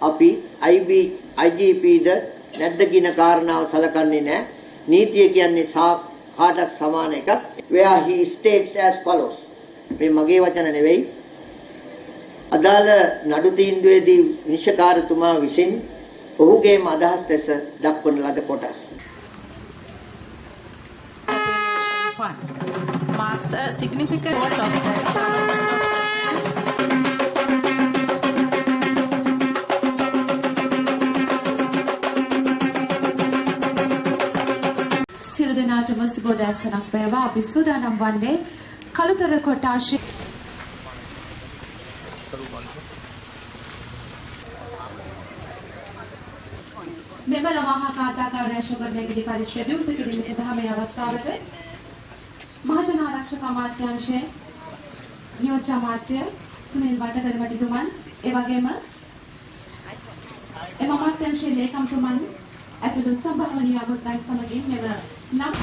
අපි IGPද නැද්ද කියන කාරණාව සලකන්නේ නැහැ. නීතිය කියන්නේ කාටත් සමාන එකක්. Where he states as follows. මේ මගේ වචන නෙවෙයි. අදාළ නඩු තීන්දුවේදී විනිශ්චයකාරතුමා විසින් ඔහුගේම අදහස් ලෙස දක්වන ලද කොටස්. Marks a significant role of සියලු දෙනාටම සුබෝදෑසනක් වේවා. අපි සූදානම් වන්නේ කළුතර කොටාශය මෙම ලමහා කාර්යාලය ශෝභනයේදී පරිශ්‍රය විවෘත කිරීම සඳහා මේ අවස්ථාවට මහජන ආරක්ෂක අමාත්‍යාංශයේ නියෝජ්‍ය අමාත්‍ය සුනිල් වටගල මැතිතුමන් ඒ වගේම එම අමාත්‍යාංශයේ ලේකම්තුමන් ඇතුළු සම්භාවනීය අමුත්තන් සමගින් මෙම නම්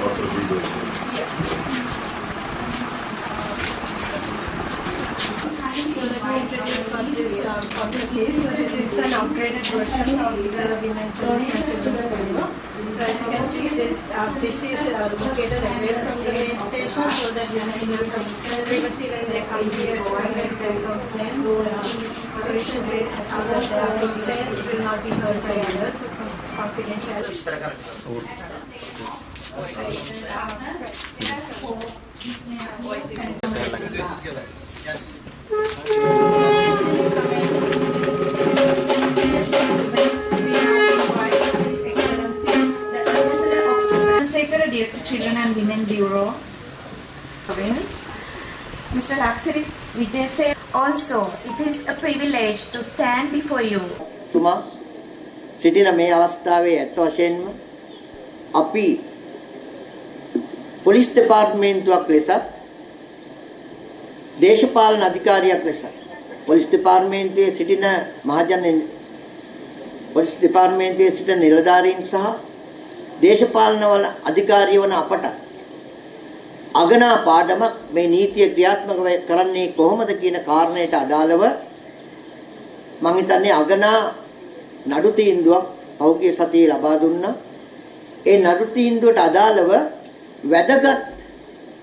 Also legal. So let me introduce what this concept is. So this is an upgraded version of the Women Children's Cinema. So as you can see, this is located away from the main station so that women will have privacy when they come here and they complain. So it should be so that their complaints will not be heard by others. Confidentiality. Secretary to Children and Women Bureau, Mr. Lakshari Vijay said, also it is a privilege to stand before you. තුමා සිටින මේ අවස්ථාවේ ඇත්ත වශයෙන්ම අපි police දෙපාර්තමේන්තුවක් ලෙසත් දේශපාලන අධිකාරියක් ලෙසත් පොලිස් දෙපාර්තමේන්තුවේ සිටින පොලිස් දෙපාර්තමේන්තුවේ සිටින නිලධාරීන් සහ දේශපාලන වල අධිකාරිය වන අපට අගනා පාඩමක් මේ නීතිය ක්‍රියාත්මක කරන්නේ කොහොමද කියන කාරණයට අදාළව මම හිතන්නේ අගනා නඩු තීන්දුවක් පහුගිය සතියේ ලබා දුන්නා. ඒ නඩු තීන්දුවට අදාළව වැදගත්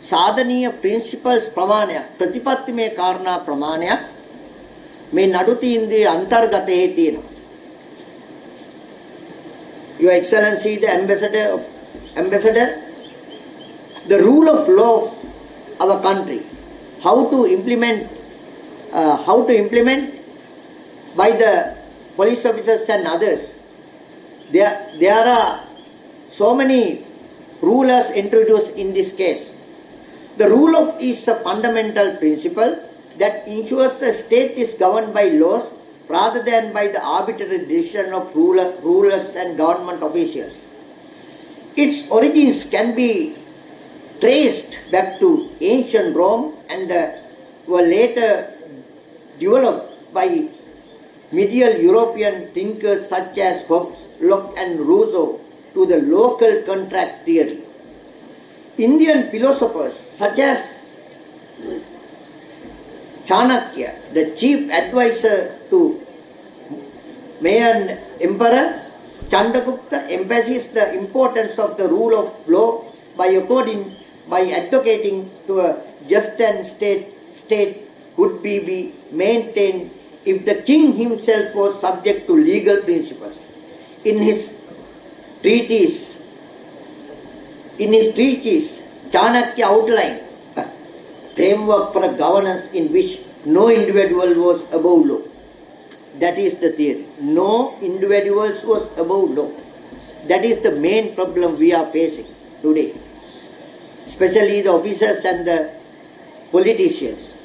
සාධනීය ප්‍රින්සිපල්ස් ප්‍රමාණයක් ප්‍රතිපත්තිමය කාරණා ප්‍රමාණයක් මේ නඩු තීන්දුවේ අන්තර්ගතයේ තියෙනවා. Your Excellency, the ambassador, the rule of law of our country how to implement by the police officers and others. There are so many rulers introduced in this case. The rule of is a fundamental principle that ensures a state is governed by laws rather than by the arbitrary decision of rulers and government officials. Its origins can be traced back to ancient Rome and were later developed by medieval European thinkers such as Hobbes, Locke and Rousseau to the local contract theory. Indian philosophers such as Chanakya, the chief advisor to Mayan Emperor Chandragupta, emphasized the importance of the rule of law by advocating to a just and state could be maintained if the king himself was subject to legal principles. In his treatise, Chanakya outlined a framework for a governance in which no individual was above law. That is the theory. No individuals was above law. That is the main problem we are facing today, especially the officers and the politicians.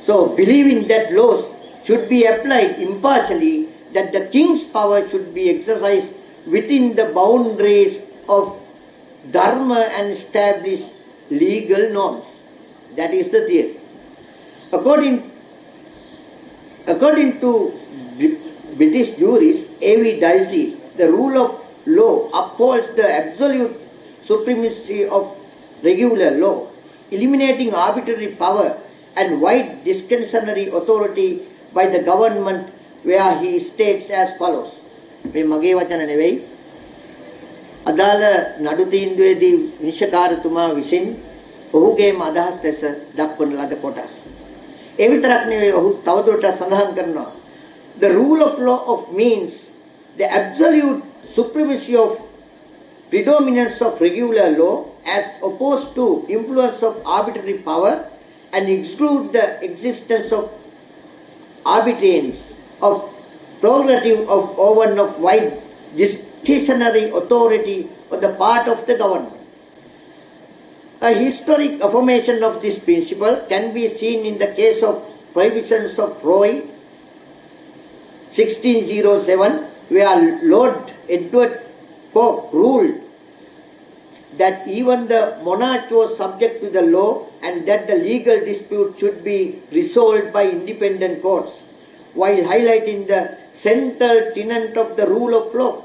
So, believing that laws should be applied impartially, that the king's power should be exercised within the boundaries of dharma and established legal norms. That is the theory. According to British jurist A.V. Dicey, the rule of law upholds the absolute supremacy of regular law, eliminating arbitrary power and wide discretionary authority by the government, where he states as follows. මේ මගේ වචන නෙවෙයි. අදාළ නඩු තීන්දුවේදී විනිශ්චයකාරතුමා විසින් ඔහුගේම අදහස් ලෙස දක්වන ලද කොටස්. ඒ විතරක් නෙවෙයි ඔහු තවදුරටත් සඳහන් කරනවා. The rule of law of means the absolute supremacy of predominance of regular law as opposed to influence of arbitrary power and exclude the existence of arbitrance of prerogative of one of wide discretionary authority on the part of the government. A historic affirmation of this principle can be seen in the case of prohibitions of Roy 1607, where Lord Edward Coke ruled that even the monarch was subject to the law and that the legal dispute should be resolved by independent courts, while highlighting the central tenet of the rule of law.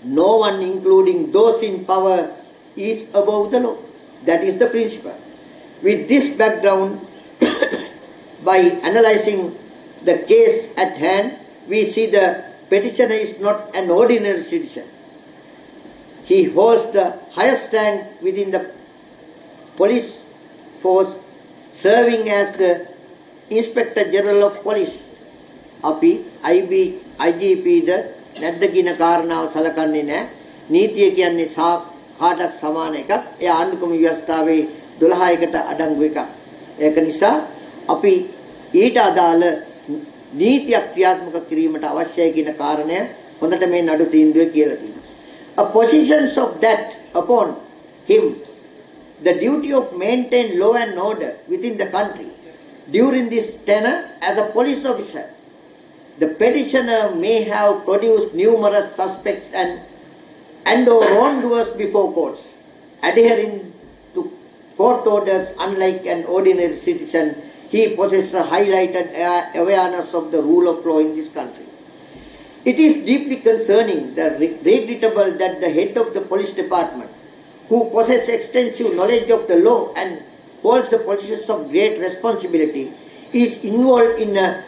No one, including those in power, is above the law. That is the principle. With this background, by analyzing the case at hand, we see the petitioner is not an ordinary citizen. He holds the highest rank within the police force, serving as the Inspector General of Police. අපි IGP ද නැද්ද කියන කාරණාව සලකන්නේ නැහැ. නීතිය කියන්නේ කාටත් සමාන එකක්. ඒ ආණ්ඩුක්‍රම ව්‍යවස්ථාවේ 12කට අඩංගු එකක්. ඒක නිසා අපි ඊට අදාළ නීතියක් ක්‍රියාත්මක කිරීමට අවශ්‍යයි කියන කාරණය හොඳට මේ නඩු තීන්දුවේ කියලා තියෙනවා. A positions of that upon him the duty of maintain law and order within the country during this tenure as a police officer. The petitioner may have produced numerous suspects and or wrongdoers before courts, adhering to court orders. Unlike an ordinary citizen, he possesses a highlighted awareness of the rule of law in this country. It is deeply concerning, regrettable that the head of the police department, who possesses extensive knowledge of the law and holds the positions of great responsibility, is involved in a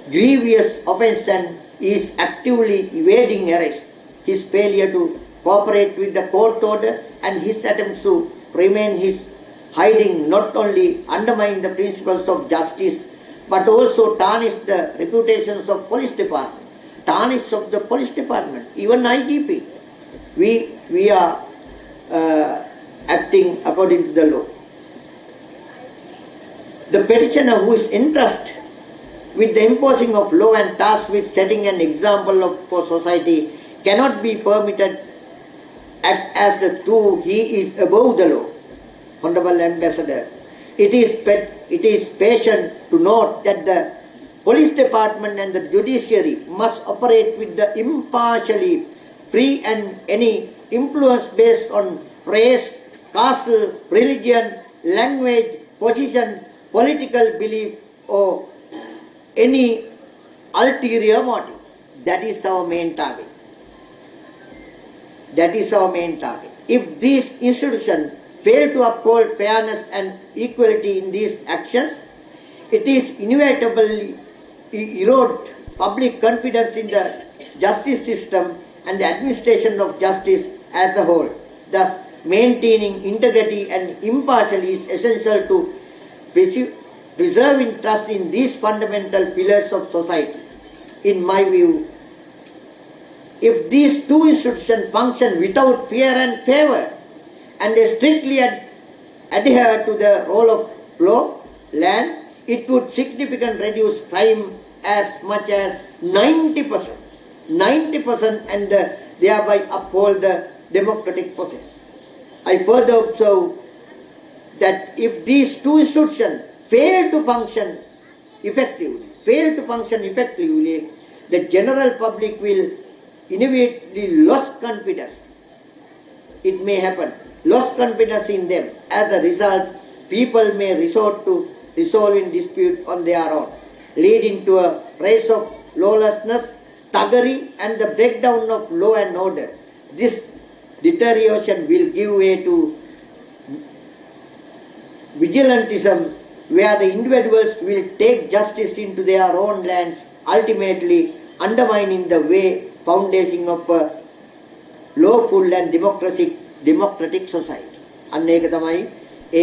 grievous offence and is actively evading arrest. His failure to cooperate with the court order and his attempts to remain his hiding not only undermine the principles of justice but also tarnish the reputations of police department. Tarnish of the police department, even IGP. We are acting according to the law. The petitioner who is entrusted with the enforcing of law and tasked with setting an example for society cannot be permitted act as the true he is above the law. Honorable Ambassador, it is patient to note that the police department and the judiciary must operate with the impartially free and any influence based on race, caste, religion, language, position, political belief or any ulterior motives. That is our main target. That is our main target. If these institutions fail to uphold fairness and equality in these actions, it is inevitably erode public confidence in the justice system and the administration of justice as a whole. Thus, maintaining integrity and impartiality is essential to preserving trust in these fundamental pillars of society. In my view, if these two institutions function without fear and favor, and they strictly adhere to the role of law, land, it would significantly reduce crime as much as 90%, and thereby uphold the democratic process. I further observe that if these two institutions fail to function effectively, the general public will inevitably lose confidence. It may happen. Lost confidence in them. As a result, people may resort to resolving dispute on their own, leading to a rise of lawlessness, thuggery, and the breakdown of law and order. This deterioration will give way to vigilantism, where the individuals will take justice into their own lands, ultimately undermining the way foundation of a lawful and democratic society. අන්න ඒක තමයි